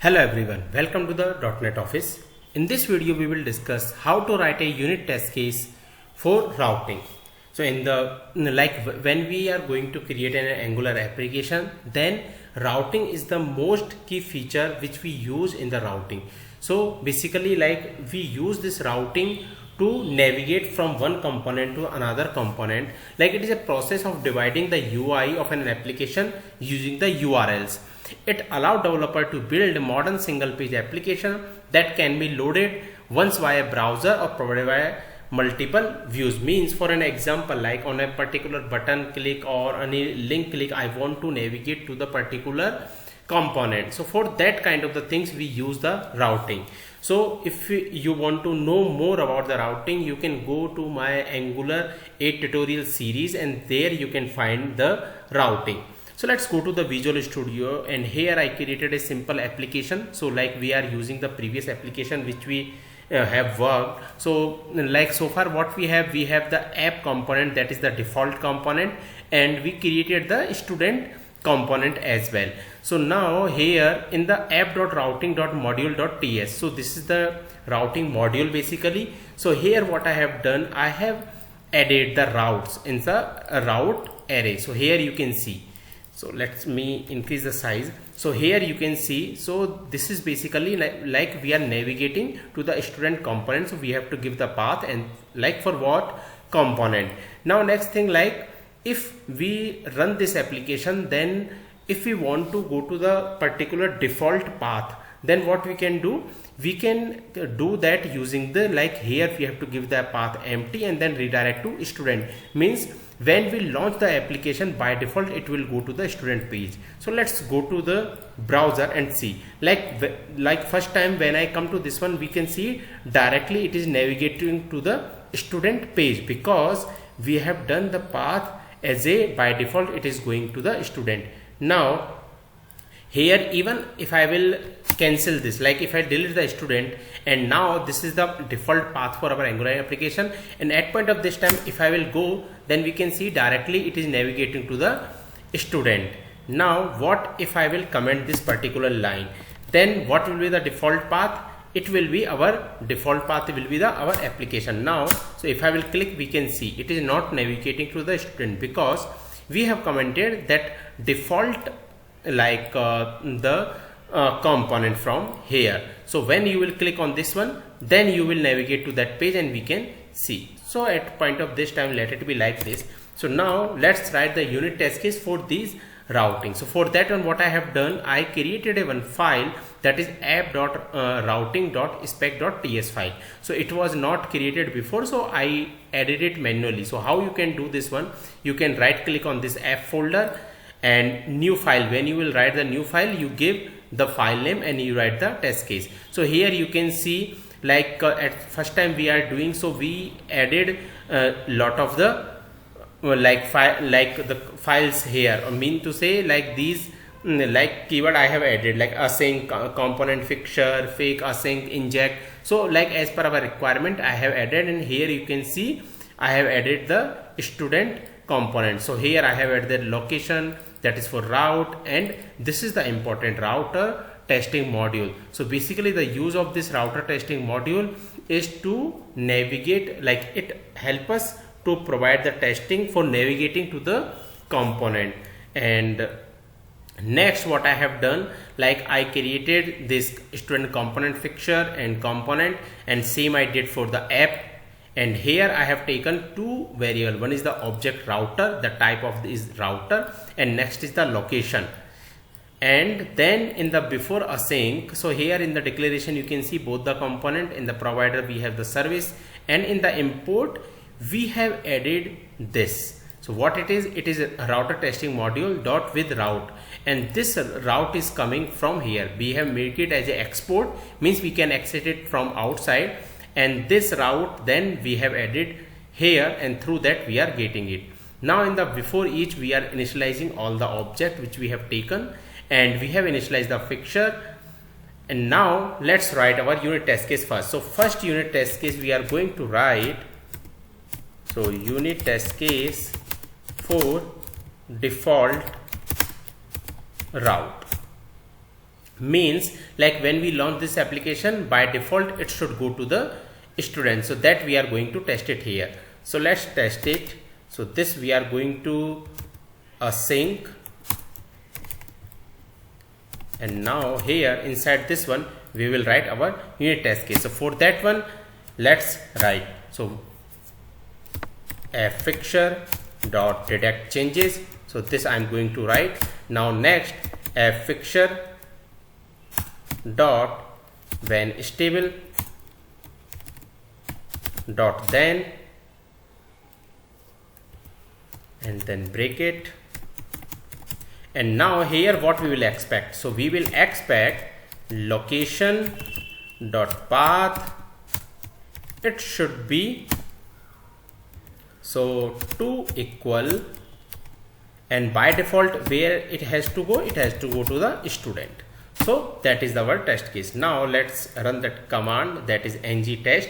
Hello everyone, welcome to the .NET Office. In this video we will discuss how to write a unit test case for routing. So when we are going to create an Angular application, then routing is the most key feature which we use in the routing. So basically we use this routing to navigate from one component to another component. It is a process of dividing the UI of an application using the URLs. It allows developer to build a modern single page application that can be loaded once via browser or provided via multiple views. Means, for an example, like on a particular button click or any link click, I want to navigate to the particular component. So for that kind of the things we use the routing. So if you want to know more about the routing, you can go to my Angular 8 tutorial series and there you can find the routing. So let's go to the Visual Studio, and here I created a simple application. So we are using the previous application which we have worked. So so far what we have the app component, that is the default component, and we created the student component as well. So now here in the app.routing.module.ts, so this is the routing module basically. So here what I have done, I have added the routes in the route array. So here you can see. So let me increase the size. So here you can see, so this is basically like we are navigating to the student component. So we have to give the path and for what component. Now next thing, if we run this application, then if we want to go to the particular default path, then what we can do, we can do that using the here we have to give the path empty and then redirect to student. Means when we launch the application, by default it will go to the student page. So let's go to the browser and see. First time when I come to this one, we can see directly it is navigating to the student page because we have done the path as a, by default it is going to the student. Now here, even if I will cancel this, if I delete the student, and now this is the default path for our Angular application, and at point of this time if I will go, then we can see directly it is navigating to the student. Now what if I will comment this particular line, then what will be the default path? It will be our default path will be our application. Now so if I will click, we can see it is not navigating to the student because we have commented that default the component from here. So when you will click on this one, then you will navigate to that page and we can see. So at point of this time, let it be like this. So now let's write the unit test case for these routing. So for that one, what I have done, I created a one file that is app.routing.spec.ts file. So it was not created before, so I added it manually. So how you can do this one, you can right click on this app folder and new file. When you will write the new file, you give the file name and you write the test case. So here you can see at first time we are doing, so we added a lot of the the files here. I mean to say these keyword I have added async, component fixture, fake, async, inject. So as per our requirement I have added, and here you can see I have added the student component. So here I have added the location, that is for route, and this is the important router testing module. So basically the use of this router testing module is to navigate, it help us to provide the testing for navigating to the component. And next what I have done, I created this student component fixture and component, and same I did for the app. And here I have taken two variables. One is the object router, the type of this router, and next is the location. And then in the before async, so here in the declaration you can see both the component. In the provider we have the service, and in the import we have added this. So what it is a router testing module dot with route, and this route is coming from here. We have made it as an export, means we can access it from outside, and this route then we have added here, and through that we are getting it. Now in the before each we are initializing all the object which we have taken, and we have initialized the fixture. And now let's write our unit test case first. So first unit test case we are going to write, so unit test case for default route. means like when we launch this application, by default it should go to the student. So that we are going to test it here. So let's test it. So this we are going to async, and now here inside this one we will write our unit test case. So for that one, let's write, so fixture dot detect changes. So this I am going to write. Now next, fixture dot when stable dot then, and then break it. And now here what we will expect, so we will expect location dot path, it should be so 2 equal, and by default where it has to go, it has to go to the student. So that is our test case. Now let's run that command, that is ng test,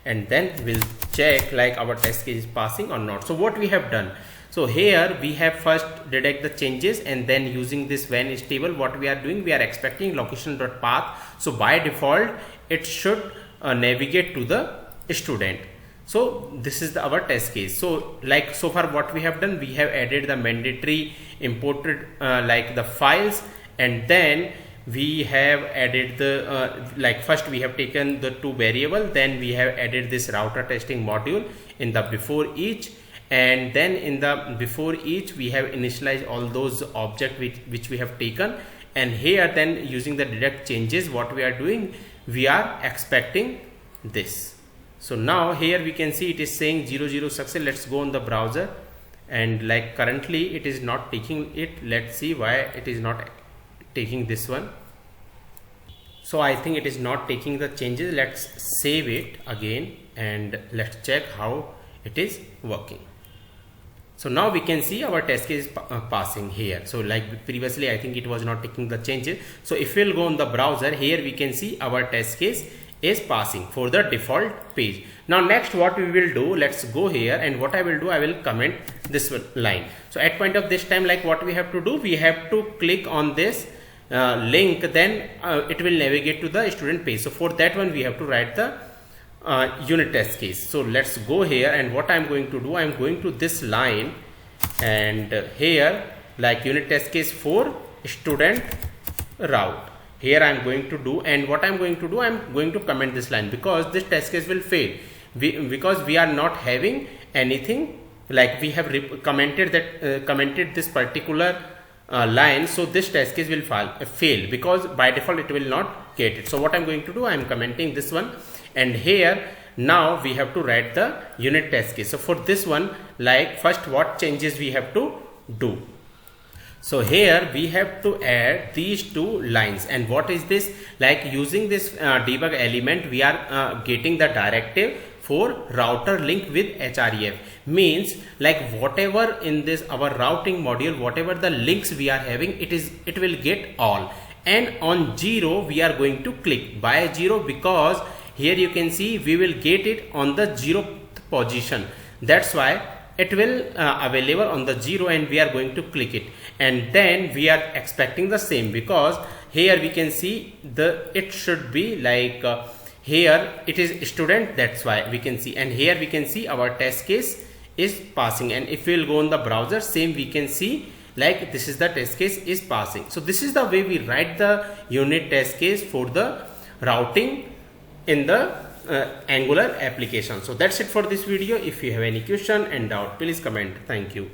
and then we'll check like our test case is passing or not. So what we have done, so here we have first detect the changes, and then using this when stable, what we are doing, we are expecting location dot path. So by default it should navigate to the student. So this is our test case. So like so far what we have done, we have added the mandatory imported like the files, and then we have added the like first we have taken the 2 variable, then we have added this router testing module in the before each, and then in the before each we have initialized all those objects which we have taken, and here then using the detect changes, what we are doing, we are expecting this. So now here we can see it is saying 00 success. Let's go on the browser, and like currently it is not taking it. Let's see why it is not taking this one. So I think it is not taking the changes. Let's save it again and let's check how it is working. So now we can see our test case passing here. So like previously I think it was not taking the changes. So if we'll go on the browser, here we can see our test case is passing for the default page. Now next what we will do, let's go here, and what I will do, I will comment this line. So at point of this time, like what we have to do, we have to click on this link, then it will navigate to the student page. So for that one we have to write the unit test case. So let's go here, and what I'm going to do, I'm going to this line, and here like unit test case for student route, here I'm going to do, and what I'm going to do, I'm going to comment this line, because this test case will fail because we are not having anything, like we have commented that commented this particular line. So this test case will fail because by default it will not get it. So what I'm going to do, I'm commenting this one, and here now we have to write the unit test case. So for this one, like first what changes we have to do. So here we have to add these 2 lines, and what is this, like using this debug element we are getting the directive for router link with href, means like whatever in this our routing module, whatever the links we are having, it will get all, and on 0 we are going to click by 0, because here you can see we will get it on the 0th position. That's why it will available on the 0, and we are going to click it, and then we are expecting the same, because here we can see it should be like here it is student, that's why we can see, and here we can see our test case is passing, and if we will go on the browser, same we can see like this is the test case is passing. So this is the way we write the unit test case for the routing in the Angular application. So that's it for this video. If you have any question and doubt, please comment. Thank you.